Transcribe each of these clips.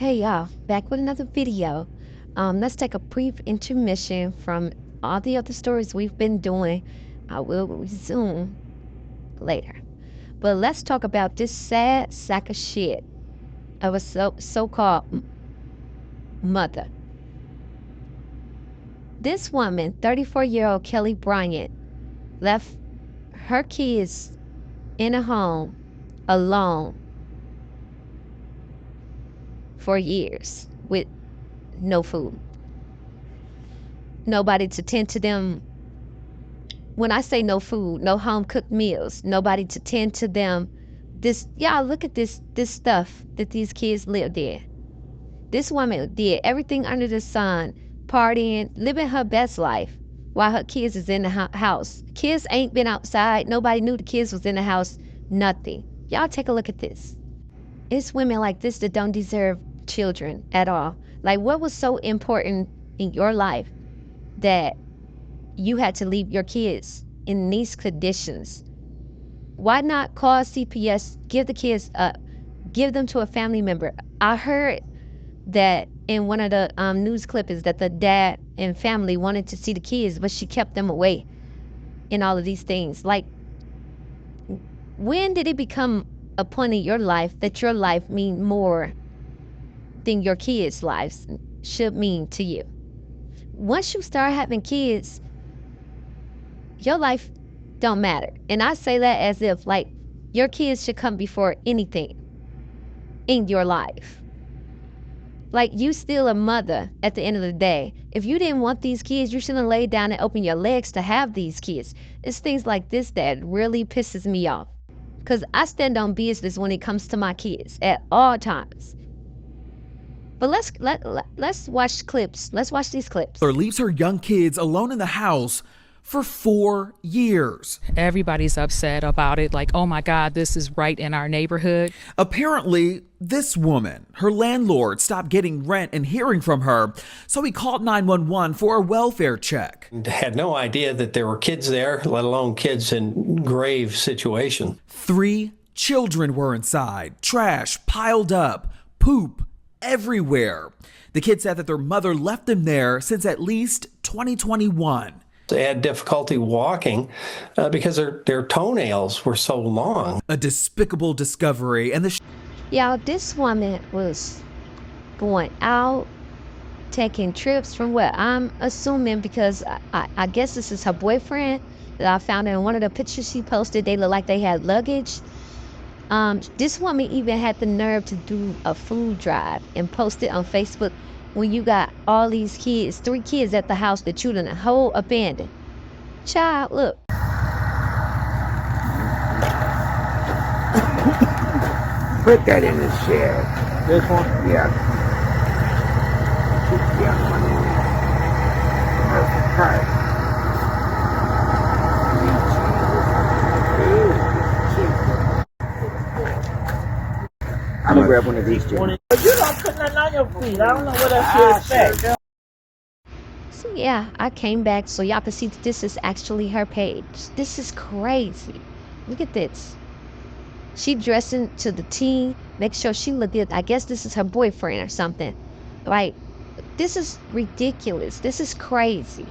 Hey y'all, back with another video. Let's take a brief intermission from all the other stories we've been doing. I will resume later. But let's talk about this sad sack of shit of a so-called mother. This woman, 34-year-old Kelli Bryant, left her kids in a home alone for years with no food, nobody to tend to them. When I say no food, no home cooked meals, nobody to tend to them. Y'all look at this stuff that these kids lived in. This woman did everything under the sun, partying, living her best life while her kids is in the house. Kids ain't been outside. Nobody knew the kids was in the house. Nothing. Y'all take a look at this. It's women like this that don't deserve children at all. Like, what was so important in your life that you had to leave your kids in these conditions? Why not call CPS, give the kids up, give them to a family member? I heard that in one of the news clippings that the dad and family wanted to see the kids, but she kept them away and all of these things. Like, when did it become a point in your life that your life mean more than your kids' lives should mean to you? Once you start having kids, your life don't matter. And I say that as if like your kids should come before anything in your life. Like, you still a mother at the end of the day. If you didn't want these kids, you shouldn't lay down and open your legs to have these kids. It's things like this that really pisses me off. Because I stand on business when it comes to my kids at all times. But let's watch clips. Let's watch these clips. Or leaves her young kids alone in the house for 4 years. Everybody's upset about it, like, oh my God, this is right in our neighborhood. Apparently, this woman, her landlord, stopped getting rent and hearing from her, so he called 911 for a welfare check. Had no idea that there were kids there, let alone kids in grave situation. 3 children were inside, trash piled up, poop everywhere. The kids said that their mother left them there since at least 2021. They had difficulty walking because their toenails were so long. A despicable discovery, and Y'all, this woman was going out, taking trips from what I'm assuming, because I guess this is her boyfriend that I found in one of the pictures she posted. They look like they had luggage. This woman even had the nerve to do a food drive and post it on Facebook when you got all these kids, 3 kids at the house that you done a whole abandoned. Child, look. Put that in the shed. This one? Yeah. Keep the young one in there. Perfect. I'm gonna grab one of these two. You don't put nothing on your feet. I don't know what else you expect. So yeah, I came back so y'all can see that this is actually her page. This is crazy. Look at this. She dressing to the T, make sure she look good. I guess this is her boyfriend or something. Like, this is ridiculous. This is crazy.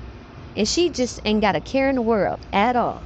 And she just ain't got a care in the world at all.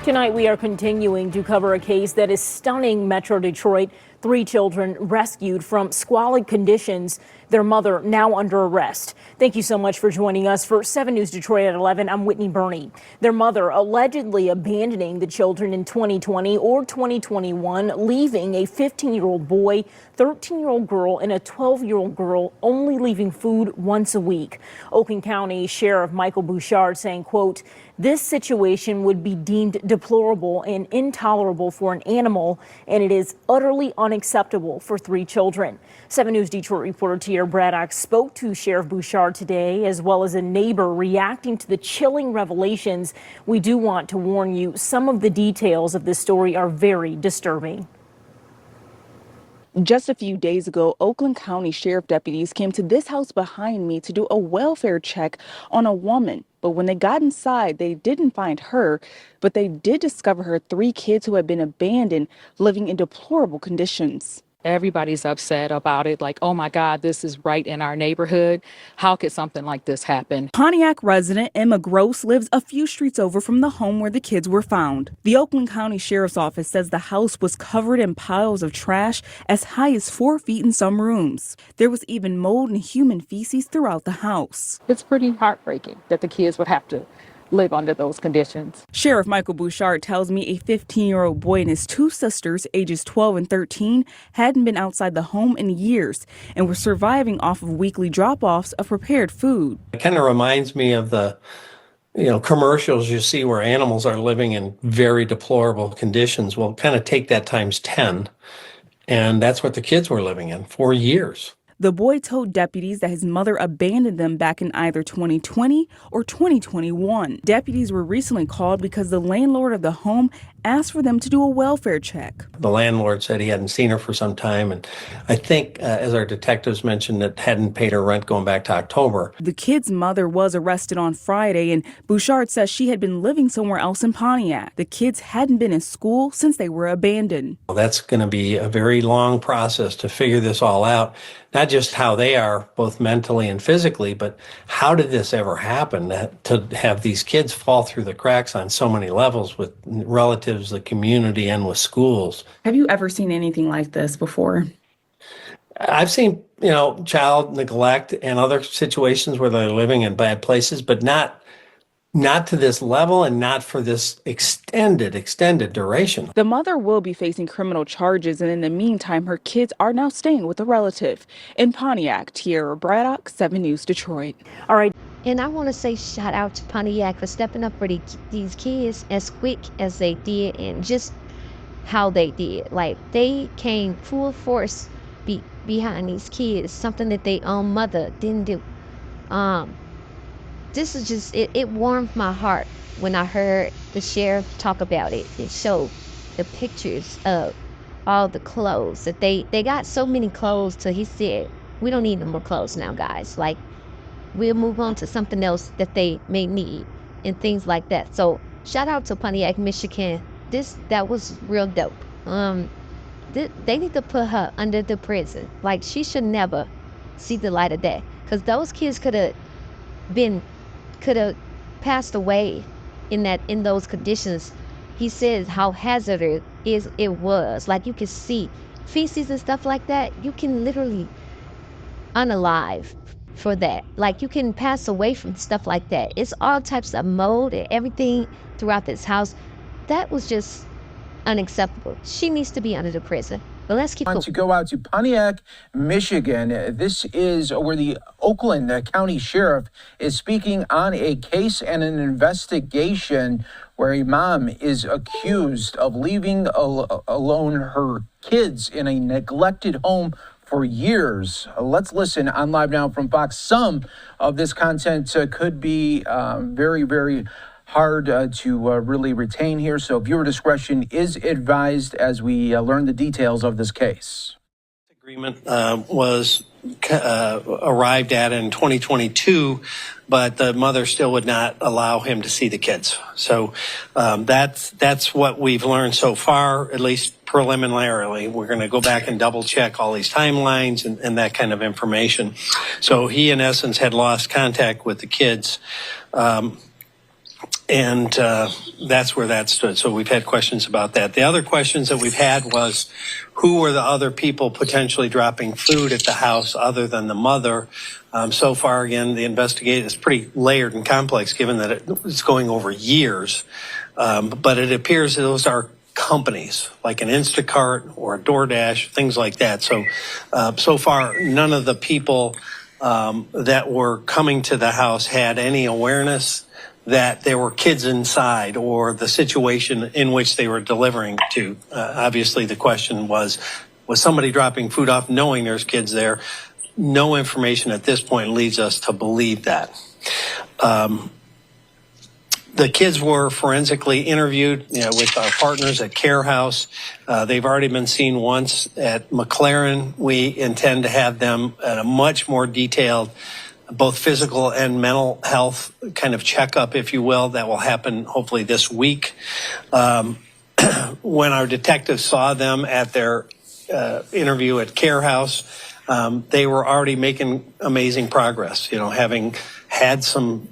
Tonight, we are continuing to cover a case that is stunning Metro Detroit. 3 children rescued from squalid conditions. Their mother now under arrest. Thank you so much for joining us for 7 News Detroit at 11. I'm Whitney Burney. Their mother allegedly abandoning the children in 2020 or 2021, leaving a 15-year-old boy, 13-year-old girl, and a 12-year-old girl, only leaving food once a week. Oakland County Sheriff Michael Bouchard saying, quote, "This situation would be deemed deplorable and intolerable for an animal, and it is utterly unacceptable for 3 children." 7 News Detroit reporter Tierra Braddock spoke to Sheriff Bouchard today, as well as a neighbor reacting to the chilling revelations. We do want to warn you, some of the details of this story are very disturbing. Just a few days ago, Oakland County Sheriff deputies came to this house behind me to do a welfare check on a woman. But when they got inside, they didn't find her, but they did discover her 3 kids who had been abandoned, living in deplorable conditions. Everybody's upset about it. Like, oh my God, this is right in our neighborhood. How could something like this happen? Pontiac resident Emma Gross lives a few streets over from the home where the kids were found. The Oakland County Sheriff's Office says the house was covered in piles of trash as high as 4 feet in some rooms. There was even mold and human feces throughout the house. It's pretty heartbreaking that the kids would have to live under those conditions. Sheriff Michael Bouchard tells me a 15-year-old boy and his 2 sisters, ages 12 and 13, hadn't been outside the home in years and were surviving off of weekly drop-offs of prepared food. It kind of reminds me of the commercials you see where animals are living in very deplorable conditions. Well, kind of take that times 10, and that's what the kids were living in for years. The boy told deputies that his mother abandoned them back in either 2020 or 2021. Deputies were recently called because the landlord of the home asked for them to do a welfare check. The landlord said he hadn't seen her for some time, and I think, as our detectives mentioned, that hadn't paid her rent going back to October. The kid's mother was arrested on Friday, and Bouchard says she had been living somewhere else in Pontiac. The kids hadn't been in school since they were abandoned. Well, that's going to be a very long process to figure this all out, not just how they are, both mentally and physically, but how did this ever happen, to have these kids fall through the cracks on so many levels with relatives, the community, and with schools. Have you ever seen anything like this before? I've seen, child neglect and other situations where they're living in bad places, but not to this level and not for this extended duration. The mother will be facing criminal charges, and in the meantime, her kids are now staying with a relative. In Pontiac, Tierra Braddock, 7 News Detroit. All right. And I want to say shout out to Pontiac for stepping up for these kids as quick as they did and just how they did. Like, they came full force behind these kids, something that their own mother didn't do. This is just, it warmed my heart when I heard the sheriff talk about it. It showed the pictures of all the clothes that they got so many clothes till he said, we don't need no more clothes now, guys. Like, we'll move on to something else that they may need and things like that. So shout out to Pontiac, Michigan. That was real dope. They need to put her under the prison. Like, she should never see the light of day, because those kids could have passed away in those conditions. He says how hazardous it was. Like, you can see feces and stuff like that. You can literally unalive for that. Like, you can pass away from stuff like that. It's all types of mold and everything throughout this house. That was just unacceptable. She needs to be under the prison. But let's keep going. To go out to Pontiac, Michigan. This is where the Oakland County Sheriff is speaking on a case and an investigation where a mom is accused of leaving alone her kids in a neglected home for years. Let's listen on Live Now from Fox. Some of this content could be very, very hard to really retain here, so viewer discretion is advised as we learn the details of this case. Agreement was arrived at in 2022, but the mother still would not allow him to see the kids. So that's what we've learned so far, at least preliminarily. We're going to go back and double check all these timelines and that kind of information. So he, in essence, had lost contact with the kids. And that's where that stood. So we've had questions about that. The other questions that we've had was, who were the other people potentially dropping food at the house other than the mother? So far, again, the investigation is pretty layered and complex, given that it's going over years. But it appears that those are companies, like an Instacart or a DoorDash, things like that. So, so far, none of the people that were coming to the house had any awareness that there were kids inside or the situation in which they were delivering to. Obviously, the question was somebody dropping food off knowing there's kids there? No information at this point leads us to believe that. The kids were forensically interviewed with our partners at Care House. They've already been seen once at McLaren. We intend to have them at a much more detailed both physical and mental health kind of checkup, if you will, that will happen hopefully this week. When our detectives saw them at their interview at Care House, they were already making amazing progress, having had some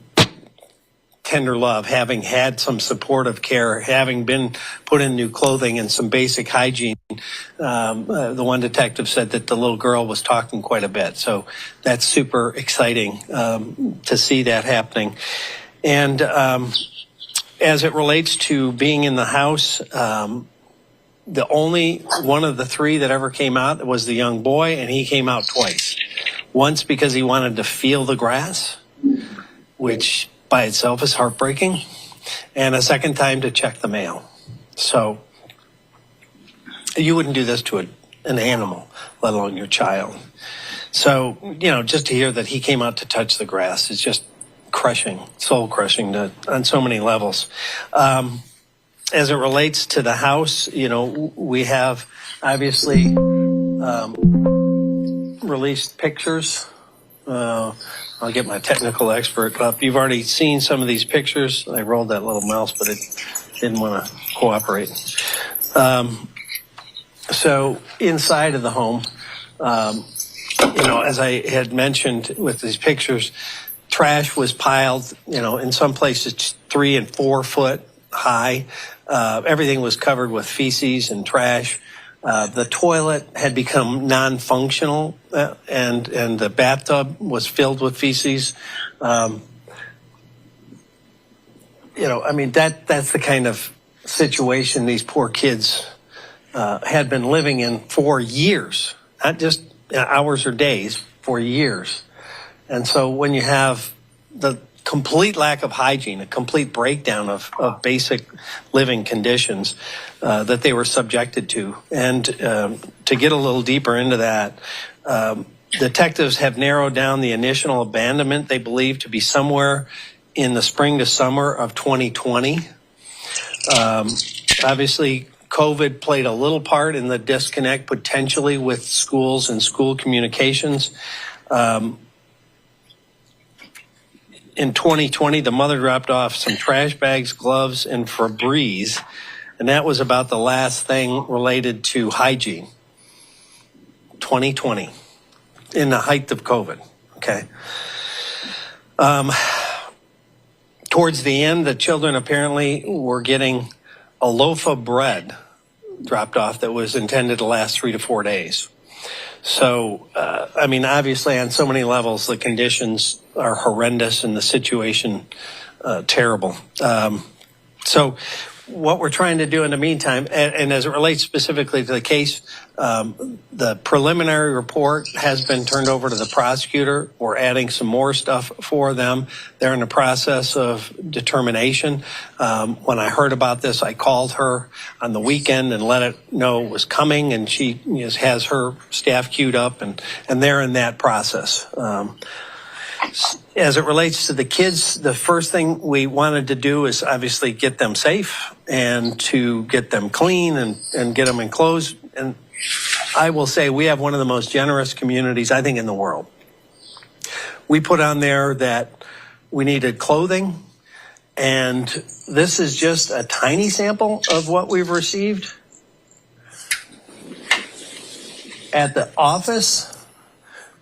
tender love, having had some supportive care, having been put in new clothing and some basic hygiene. The one detective said that the little girl was talking quite a bit. So that's super exciting to see that happening. And as it relates to being in the house, the only one of the three that ever came out was the young boy, and he came out twice. Once because he wanted to feel the grass, which by itself is heartbreaking, and a second time to check the mail. So you wouldn't do this to an animal, let alone your child. So, just to hear that he came out to touch the grass is just crushing, soul crushing on so many levels. As it relates to the house, we have obviously released pictures. I'll get my technical expert up. You've already seen some of these pictures. I rolled that little mouse, but it didn't want to cooperate. So inside of the home, as I had mentioned with these pictures, trash was piled, in some places 3 and 4 foot high. Everything was covered with feces and trash. The toilet had become non-functional, and the bathtub was filled with feces. That's the kind of situation these poor kids had been living in for years, not just hours or days, for years. And so when you have the complete lack of hygiene, a complete breakdown of basic living conditions that they were subjected to. And to get a little deeper into that, detectives have narrowed down the initial abandonment they believe to be somewhere in the spring to summer of 2020. Obviously, COVID played a little part in the disconnect potentially with schools and school communications. In 2020, the mother dropped off some trash bags, gloves, and Febreze, and that was about the last thing related to hygiene. 2020, in the height of COVID, okay? Towards the end, the children apparently were getting a loaf of bread dropped off that was intended to last 3 to 4 days. So, obviously on so many levels, the conditions are horrendous and the situation terrible. So what we're trying to do in the meantime, and as it relates specifically to the case, the preliminary report has been turned over to the prosecutor. We're adding some more stuff for them. They're in the process of determination. When I heard about this, I called her on the weekend and let it know it was coming, and she has her staff queued up, and they're in that process. As it relates to the kids, the first thing we wanted to do is obviously get them safe and to get them clean and get them enclosed. And I will say we have one of the most generous communities, I think, in the world. We put on there that we needed clothing, and this is just a tiny sample of what we've received. At the office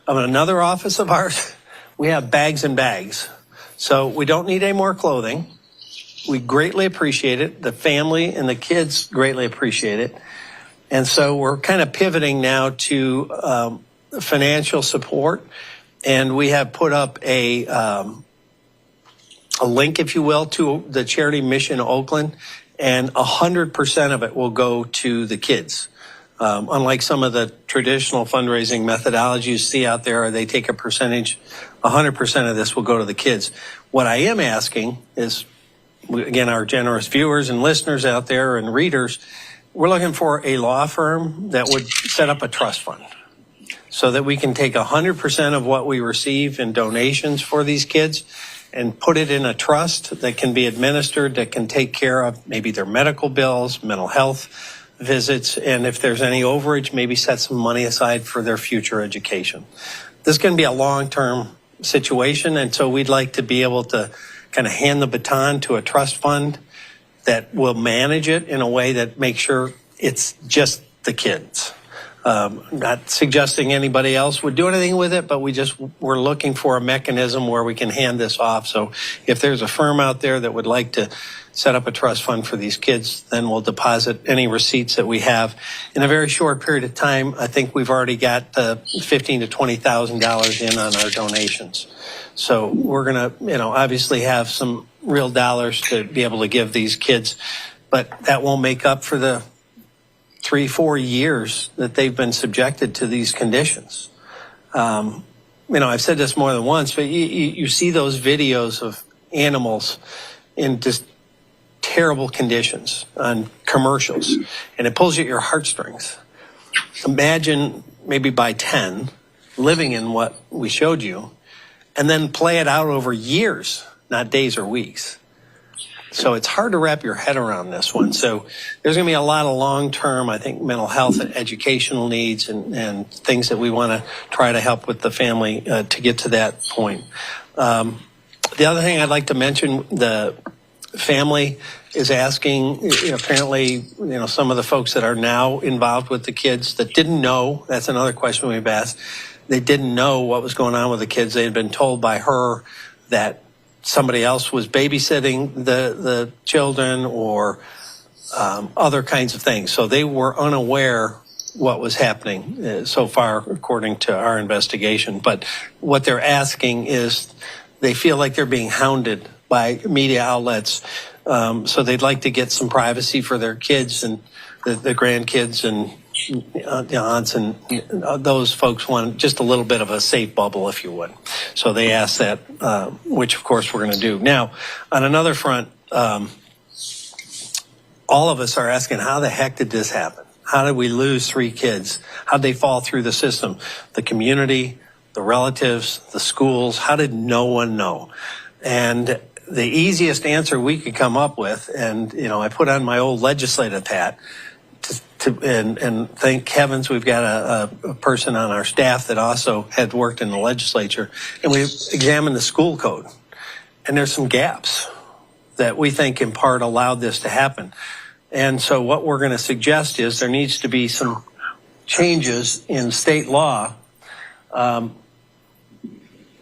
of another office of ours, we have bags and bags. So we don't need any more clothing. We greatly appreciate it. The family and the kids greatly appreciate it. And so we're kind of pivoting now to financial support. And we have put up a link, if you will, to the charity Mission Oakland. And 100% of it will go to the kids. Unlike some of the traditional fundraising methodologies you see out there, they take a percentage. 100% of this will go to the kids. What I am asking is, again, our generous viewers and listeners out there and readers, we're looking for a law firm that would set up a trust fund so that we can take 100% of what we receive in donations for these kids and put it in a trust that can be administered, that can take care of maybe their medical bills, mental health visits, and if there's any overage, maybe set some money aside for their future education. This is going to be a long-term situation, and so we'd like to be able to kind of hand the baton to a trust fund that will manage it in a way that makes sure it's just the kids. Not suggesting anybody else would do anything with it, but we're looking for a mechanism where we can hand this off. So if there's a firm out there that would like to set up a trust fund for these kids, then we'll deposit any receipts that we have. In a very short period of time, I think we've already got $15,000 to $20,000 in on our donations. So we're going to, obviously have some real dollars to be able to give these kids, but that won't make up for the 3-4 years that they've been subjected to these conditions. I've said this more than once, but you see those videos of animals in just terrible conditions on commercials, and it pulls at your heartstrings. Imagine maybe by 10 living in what we showed you, and then play it out over years, not days or weeks. So it's hard to wrap your head around this one. So there's going to be a lot of long-term, I think, mental health and educational needs and things that we want to try to help with the family to get to that point. The other thing I'd like to mention, the family is asking, apparently, some of the folks that are now involved with the kids that didn't know, that's another question we've asked, they didn't know what was going on with the kids. They had been told by her that somebody else was babysitting the children or other kinds of things. So they were unaware what was happening so far, according to our investigation. But what they're asking is they feel like they're being hounded by media outlets. So they'd like to get some privacy for their kids and the grandkids and the aunts, and those folks want just a little bit of a safe bubble, if you would. So they asked that, which of course we're going to do. Now, on another front, all of us are asking, how the heck did this happen? How did we lose 3 kids? How'd they fall through the system? The community, the relatives, the schools, how did no one know? And the easiest answer we could come up with, and I put on my old legislative hat, and thank heavens we've got a person on our staff that also had worked in the legislature, and we examined the school code, and there's some gaps that we think in part allowed this to happen. And so what we're going to suggest is there needs to be some changes in state law.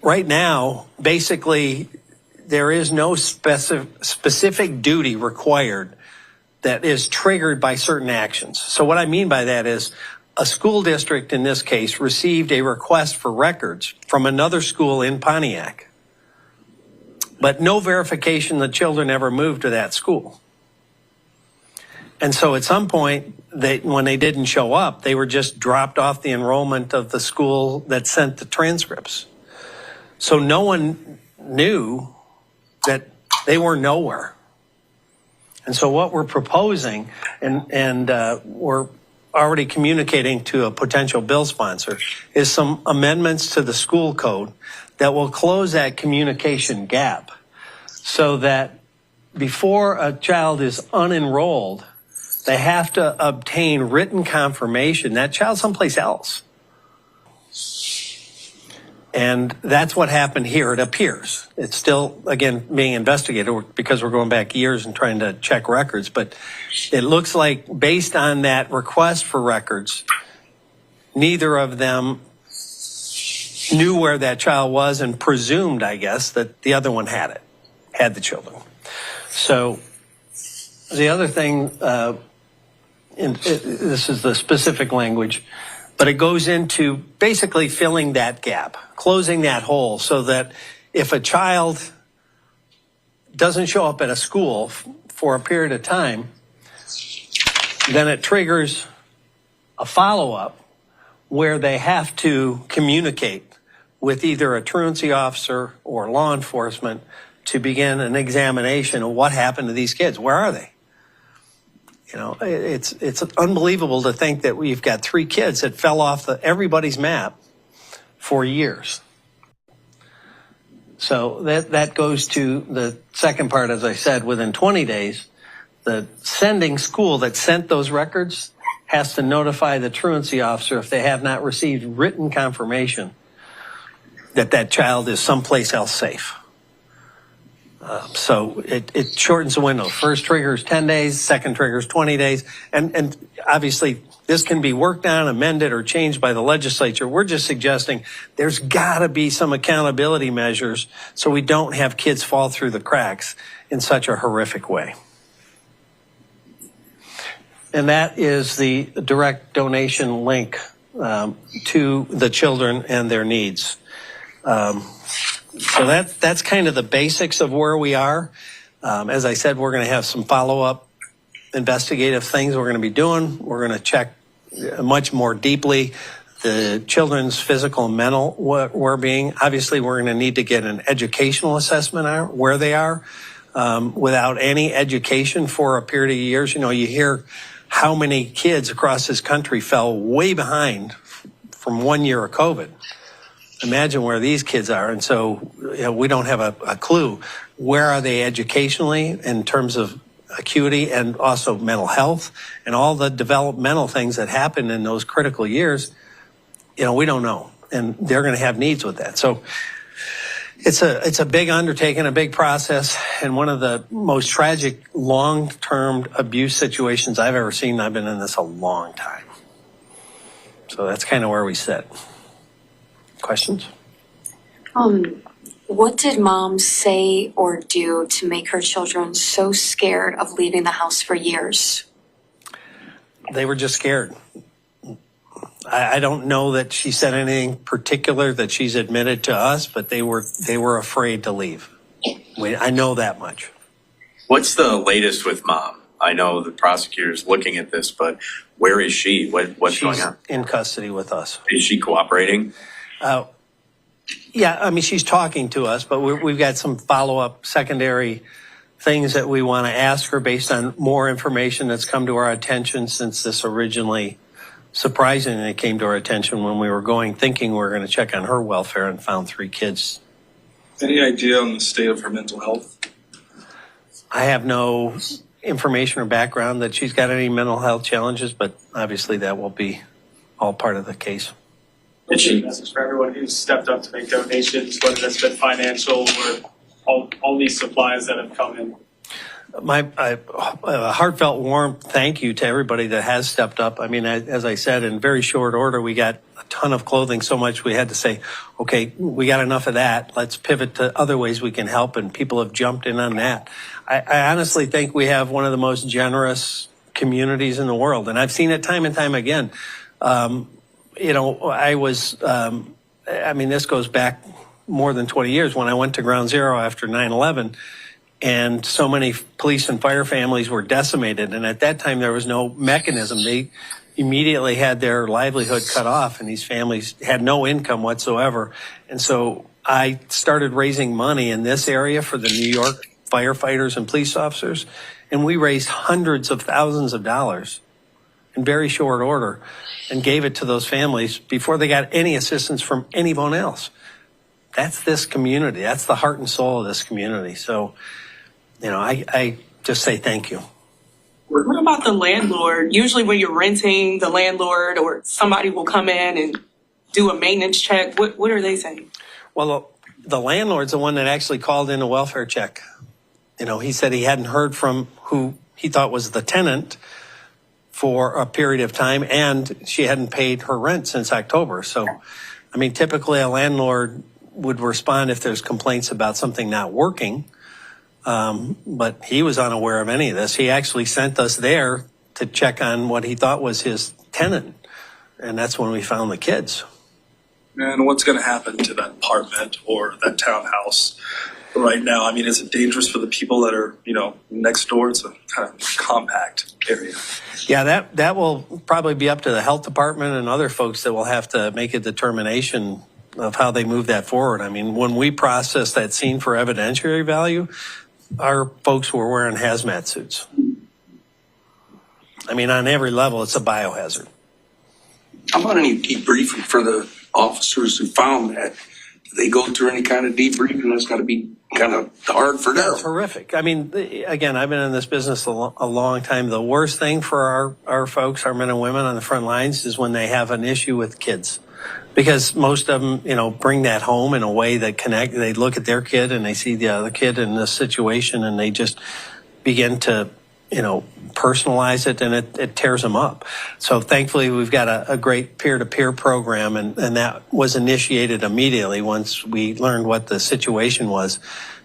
Right now, basically, there is no specific duty required that is triggered by certain actions. So what I mean by that is a school district in this case received a request for records from another school in Pontiac, but no verification the children ever moved to that school. And so at some point, when they didn't show up, they were just dropped off the enrollment of the school that sent the transcripts. So no one knew that they were nowhere. And so what we're proposing, and we're already communicating to a potential bill sponsor, is some amendments to the school code that will close that communication gap so that before a child is unenrolled, they have to obtain written confirmation that child's someplace else. And that's what happened here, it appears. It's still, again, being investigated because we're going back years and trying to check records. But it looks like based on that request for records, neither of them knew where that child was and presumed, I guess, that the other one had the children. So the other thing, this is the specific language, but it goes into basically filling that gap, closing that hole so that if a child doesn't show up at a school for a period of time, then it triggers a follow-up where they have to communicate with either a truancy officer or law enforcement to begin an examination of what happened to these kids. Where are they? It's unbelievable to think that we've got 3 kids that fell off everybody's map for years. So that goes to the second part, as I said, within 20 days, the sending school that sent those records has to notify the truancy officer if they have not received written confirmation that that child is someplace else safe. So it shortens the window. First trigger is 10 days, second trigger is 20 days. And obviously This can be worked on, amended, or changed by the legislature. We're just suggesting there's got to be some accountability measures so we don't have kids fall through the cracks in such a horrific way. And that is the direct donation link to the children and their needs. So that's kind of the basics of where we are. As I said, we're going to have some follow-up investigative things we're going to be doing. We're going to check much more deeply the children's physical and mental well-being. Obviously, we're going to need to get an educational assessment on where they are. Without any education for a period of years, you know, you hear how many kids across this country fell way behind from 1 year of COVID. Imagine where these kids are. And so we don't have a clue. Where are they educationally in terms of acuity and also mental health and all the developmental things that happen in those critical years? You know, we don't know. And they're going to have needs with that. So it's a big undertaking, a big process, and one of the most tragic long-term abuse situations I've ever seen. I've been in this a long time. So that's kind of where we sit. Questions? What did mom say or do to make her children so scared of leaving the house for years? They were just scared. I don't know that she said anything particular that she's admitted to us, but they were afraid to leave. I know that much. What's the latest with mom? I know the prosecutor's looking at this, but where is she? What's going on? She's in custody with us. Is she cooperating? Yeah, I mean, she's talking to us, but we've got some follow-up secondary things that we want to ask her based on more information that's come to our attention since this originally surprisingly came to our attention when we were thinking we were going to check on her welfare and found 3 kids. Any idea on the state of her mental health? I have no information or background that she's got any mental health challenges, but obviously that will be all part of the case. It's a message for everyone who's stepped up to make donations, whether that's been financial or all these supplies that have come in. A heartfelt, warm thank you to everybody that has stepped up. I mean, as I said, in very short order, we got a ton of clothing, so much we had to say, okay, we got enough of that. Let's pivot to other ways we can help, and people have jumped in on that. I honestly think we have one of the most generous communities in the world, and I've seen it time and time again. You know, I mean, this goes back more than 20 years when I went to Ground Zero after 9/11. And so many police and fire families were decimated. And at that time, there was no mechanism. They immediately had their livelihood cut off, and these families had no income whatsoever. And so I started raising money in this area for the New York firefighters and police officers. And we raised hundreds of thousands of dollars in very short order and gave it to those families before they got any assistance from anyone else. That's this community. That's the heart and soul of this community. So, you know, I just say thank you. What about the landlord? Usually when you're renting, the landlord or somebody will come in and do a maintenance check. What are they saying? Well, the landlord's the one that actually called in a welfare check. You know, he said he hadn't heard from who he thought was the tenant for a period of time, and she hadn't paid her rent since October. So, I mean, typically a landlord would respond if there's complaints about something not working. But he was unaware of any of this. He actually sent us there to check on what he thought was his tenant. And that's when we found the kids. And what's going to happen to that apartment or that townhouse right now? I mean, is it dangerous for the people that are, you know, next door? It's a kind of compact area. Yeah, that will probably be up to the health department and other folks that will have to make a determination of how they move that forward. I mean, when we processed that scene for evidentiary value, our folks were wearing hazmat suits. I mean, on every level, it's a biohazard. How about any debriefing for the officers who found that? Do they go through any kind of debriefing? That's got to be kind of hard for them. That's horrific. I mean, again, I've been in this business a long time. The worst thing for our folks, our men and women on the front lines, is when they have an issue with kids. Because most of them, you know, bring that home in a way that they look at their kid and they see the other kid in this situation and they just begin to personalize it, and it tears them up. So thankfully, we've got a great peer-to-peer program, and that was initiated immediately once we learned what the situation was,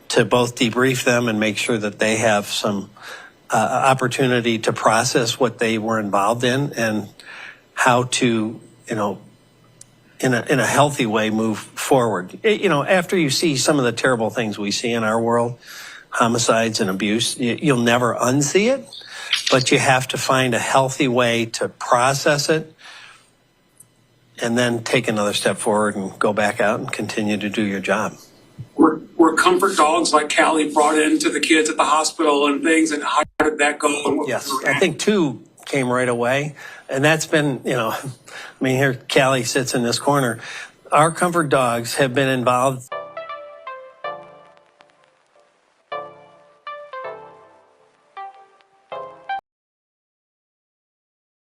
to both debrief them and make sure that they have some opportunity to process what they were involved in and how to, in a healthy way, move forward. After you see some of the terrible things we see in our world, homicides and abuse, you'll never unsee it, but you have to find a healthy way to process it and then take another step forward and go back out and continue to do your job. Were comfort dogs like Kelli brought into the kids at the hospital and things, and how did that go? Yes, I think 2 came right away, and that's been, here Kelli sits in this corner. Our comfort dogs have been involved